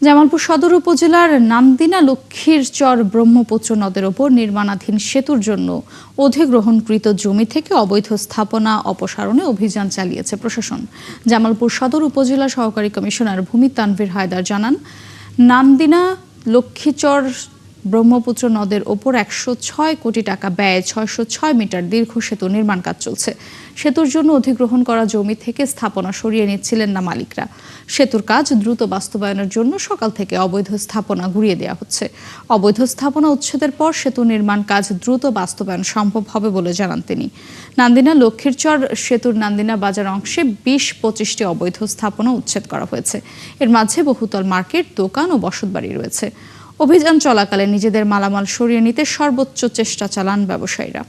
জামালপুর সদর উপজেলার নান্দিনা লক্ষ্মীরচর ব্রহ্মপুত্র নদের ওপর নির্মাণাধীন সেতুর জন্য অধিগ্রহণকৃত জমি থেকে অবৈধ স্থাপনা অপসারণে অভিযান চালিয়েছে প্রশাসন। জামালপুর সদর উপজেলা সহকারী কমিশনার ভূমি তানভীর হায়দার জানান, নান্দিনা লক্ষ্মীচর ব্রহ্মপুত্র নদের ওপর ১০৬ কোটি টাকা ব্যয়ে ৬০৬ মিটার দীর্ঘ সেতু নির্মাণ কাজ চলছে। সেতুর জন্য অধিগ্রহণ করা জমি থেকে স্থাপনা সরিয়ে নিচ্ছিলেন না মালিকরা। সেতুর কাজ দ্রুত বাস্তবায়নের জন্য সকাল থেকে অবৈধ স্থাপনা গুঁড়িয়ে দেওয়া হচ্ছে। অবৈধ স্থাপনা উচ্ছেদের পর সেতু নির্মাণ কাজ দ্রুত বাস্তবায়ন সম্ভব হবে বলে জানান তিনি। নান্দিনা লক্ষ্মীরচর সেতুর নান্দিনা বাজার অংশে ২০-২৫টি অবৈধ স্থাপনা উচ্ছেদ করা হয়েছে। এর মাঝে বহুতল মার্কেট, দোকান ও বসতবাড়ি রয়েছে। অভিযান চলাকালে নিজেদের মালামাল সরিয়ে নিতে সর্বোচ্চ চেষ্টা চালান ব্যবসায়ীরা।